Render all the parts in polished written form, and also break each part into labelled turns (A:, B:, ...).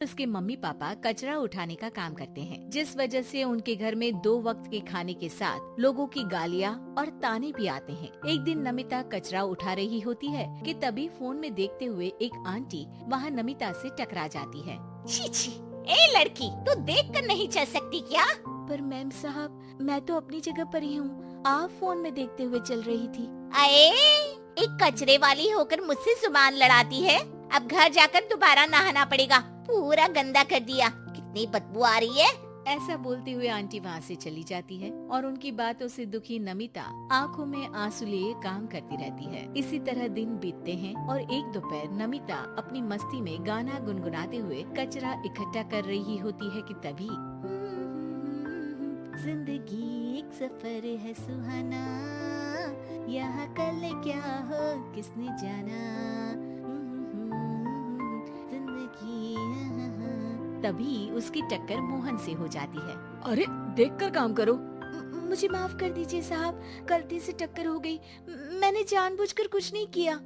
A: उसके mummy papa कचरा उठाने का काम करते हैं, जिस वजह से उनके घर में 2 वक्त के खाने के साथ लोगों की गालियाँ और ताने भी आते हैं। एक दिन नमिता कचरा उठा रही होती है कि तभी फोन में देखते हुए एक आंटी वहाँ नमिता से टकरा जाती है।
B: छी छी, ए लड़की, तू देख कर नहीं चल सकती क्या?
A: पर मैम साहब, मैं तो अपनी जगह पर ही हूँ, आप फोन में देखते हुए चल रही थी।
B: अरे, एक कचरे वाली होकर मुझसे जुबान लड़ाती है। अब घर जाकर दोबारा नहाना पड़ेगा, पूरा गंदा कर दिया, कितनी बदबू आ रही है।
A: ऐसा बोलते हुए आंटी वहाँ से चली जाती है और उनकी बातों से दुखी नमिता आंखों में आंसू लिए काम करती रहती है। इसी तरह दिन बीतते हैं और एक दोपहर नमिता अपनी मस्ती में गाना गुनगुनाते हुए कचरा इकट्ठा कर रही होती है कि तभी जिंदगी एक सफर है सुहाना, यहाँ कल क्या हो किसने जाना, जिंदगी। तभी उसकी टक्कर मोहन से हो जाती है। अरे देखकर काम करो। मुझे माफ कर दीजिए साहब, गलती से टक्कर हो गई, मैंने जानबूझकर कुछ नहीं किया।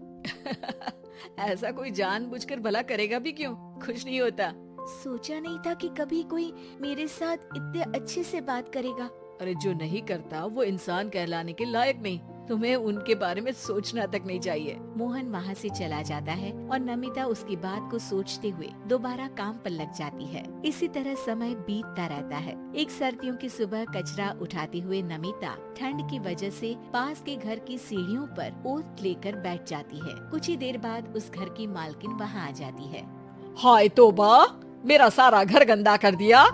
A: ऐसा कोई जानबूझकर भला करेगा भी क्यों, खुश नहीं होता। सोचा नहीं था कि कभी कोई मेरे साथ इतने अच्छे से बात करेगा। अरे जो नहीं करता वो इंसान कहलाने के लायक नहीं, तुम्हें उनके बारे में सोचना तक नहीं चाहिए। मोहन वहाँ से चला जाता है और नमिता उसकी बात को सोचते हुए दोबारा काम पर लग जाती है। इसी तरह समय बीतता रहता है। एक सर्दियों की सुबह कचरा उठाते हुए नमिता ठंड की वजह से पास के घर की सीढ़ियों पर ओत लेकर बैठ जाती है। कुछ ही देर बाद उस घर की मालकिन वहाँ आ जाती है।
C: हाय तौबा, मेरा सारा घर गंदा कर दिया।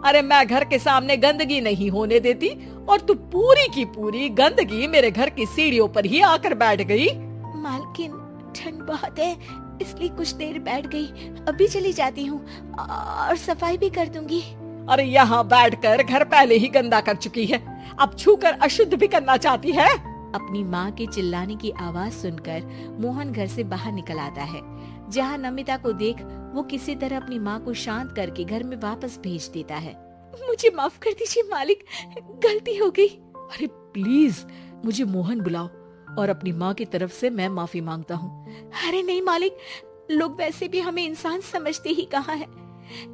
C: अरे मैं घर के सामने गंदगी नहीं होने देती और तू पूरी की पूरी गंदगी मेरे घर की सीढ़ियों पर ही आकर बैठ गई।
A: मालकिन, ठंड बहुत है इसलिए कुछ देर बैठ गई, अभी चली जाती हूँ और सफाई भी कर दूंगी।
C: अरे यहाँ बैठकर घर पहले ही गंदा कर चुकी है, अब छूकर अशुद्ध भी करना चाहती है।
A: अपनी माँ के चिल्लाने की आवाज सुनकर मोहन घर से बाहर निकल आता है, जहाँ नमिता को देख वो किसी तरह अपनी माँ को शांत करके घर में वापस भेज देता है। मुझे माफ कर दीजिए मालिक, गलती हो गई। अरे प्लीज मुझे मोहन बुलाओ और अपनी माँ की तरफ से मैं माफी मांगता हूँ। अरे नहीं मालिक, लोग वैसे भी हमें इंसान समझते ही कहाँ है,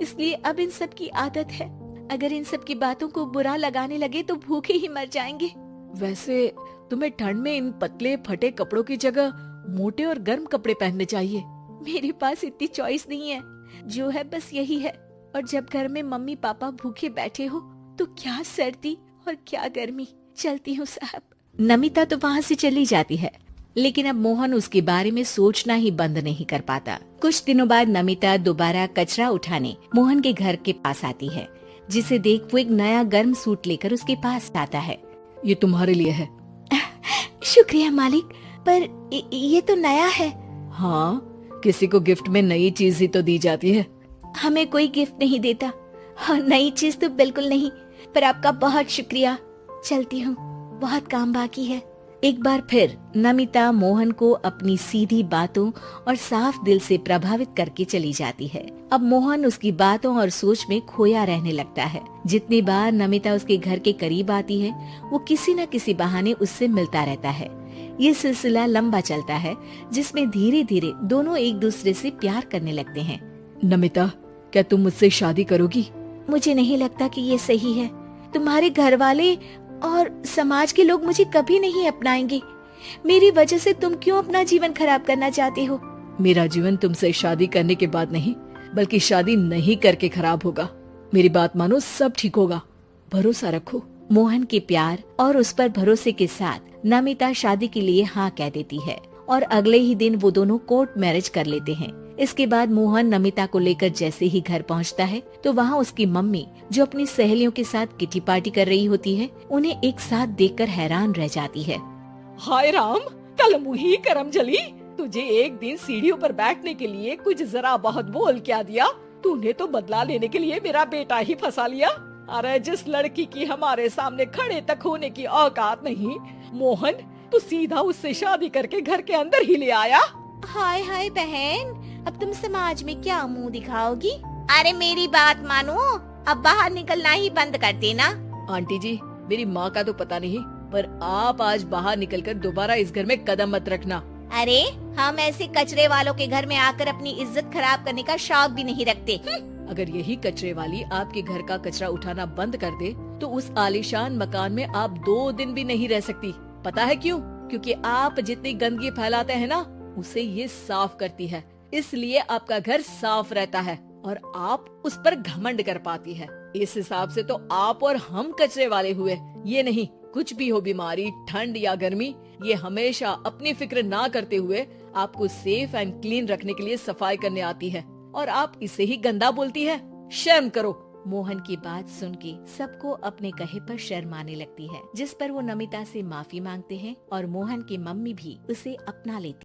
A: इसलिए अब इन सब की आदत है। अगर इन सब की बातों को बुरा लगाने लगे तो भूखे ही मर जाएंगे। वैसे तुम्हें ठंड में इन पतले फटे कपड़ों की जगह मोटे और गर्म कपड़े पहनने चाहिए। मेरे पास इतनी चॉइस नहीं है, जो है बस यही है। और जब घर में मम्मी पापा भूखे बैठे हो तो क्या सर्दी और क्या गर्मी। चलती हूँ साहब। नमिता तो वहाँ से चली जाती है, लेकिन अब मोहन उसके बारे में सोचना ही बंद नहीं कर पाता। कुछ दिनों बाद नमिता दोबारा कचरा उठाने मोहन के घर के पास आती है, जिसे देख वो एक नया गर्म सूट लेकर उसके पास आता है।
C: ये तुम्हारे लिए है।
A: शुक्रिया मालिक, पर ये तो नया है।
C: हाँ, किसी को गिफ्ट में नई चीज ही तो दी जाती है।
A: हमें कोई गिफ्ट नहीं देता। हाँ, नई चीज तो बिल्कुल नहीं, पर आपका बहुत शुक्रिया। चलती हूँ, बहुत काम बाकी है। एक बार फिर नमिता मोहन को अपनी सीधी बातों और साफ दिल से प्रभावित करके चली जाती है। अब मोहन उसकी बातों और सोच में खोया रहने लगता है। जितनी बार नमिता उसके घर के करीब आती है, वो किसी न किसी बहाने उससे मिलता रहता है। ये सिलसिला लंबा चलता है, जिसमें धीरे धीरे दोनों एक दूसरे से प्यार करने लगते हैं।
C: नमिता, क्या तुम मुझसे शादी करोगी?
A: मुझे नहीं लगता कि ये सही है। तुम्हारे घर वाले और समाज के लोग मुझे कभी नहीं अपनाएंगे। मेरी वजह से तुम क्यों अपना जीवन खराब करना चाहते हो?
C: मेरा जीवन तुमसे शादी करने के बाद नहीं, बल्कि शादी नहीं करके खराब होगा। मेरी बात मानो, सब ठीक होगा, भरोसा रखो।
A: मोहन के प्यार और उस पर भरोसे के साथ नमिता शादी के लिए हाँ कह देती है और अगले ही दिन वो दोनों कोर्ट मैरिज कर लेते हैं। इसके बाद मोहन नमिता को लेकर जैसे ही घर पहुंचता है तो वहाँ उसकी मम्मी, जो अपनी सहेलियों के साथ किटी पार्टी कर रही होती है, उन्हें एक साथ देखकर हैरान रह जाती है।
C: हाय राम, कल मुही करम जली, तुझे एक दिन सीढ़ियों पर बैठने के लिए कुछ जरा बहुत बोल क्या दिया, तूने तो बदला लेने के लिए मेरा बेटा ही फंसा लिया। अरे जिस लड़की की हमारे सामने खड़े तक होने की औकात नहीं, मोहन तू सीधा उससे शादी करके घर के अंदर ही ले आया।
A: हाय हाय बहन, अब तुम समाज में क्या मुंह दिखाओगी?
B: अरे मेरी बात मानो, अब बाहर निकलना ही बंद कर देना।
C: आंटी जी, मेरी माँ का तो पता नहीं, पर आप आज बाहर निकलकर दोबारा इस घर में कदम मत रखना।
B: अरे हम ऐसे कचरे वालों के घर में आकर अपनी इज्जत खराब करने का शौक भी नहीं रखते।
C: अगर यही कचरे वाली आपके घर का कचरा उठाना बंद कर दे तो उस आलीशान मकान में आप 2 दिन भी नहीं रह सकती। पता है क्यों? क्योंकि आप जितनी गंदगी फैलाते हैं ना, उसे ये साफ करती है, इसलिए आपका घर साफ रहता है और आप उस पर घमंड कर पाती है। इस हिसाब से तो आप और हम कचरे वाले हुए। ये नहीं, कुछ भी हो, बीमारी, ठंड या गर्मी, ये हमेशा अपनी फिक्र ना करते हुए आपको सेफ एंड क्लीन रखने के लिए सफाई करने आती है और आप इसे ही गंदा बोलती है। शर्म करो।
A: मोहन की बात सुन के सबको अपने कहे पर शर्म आने लगती है, जिस पर वो नमिता से माफी मांगते हैं और मोहन की मम्मी भी उसे अपना लेती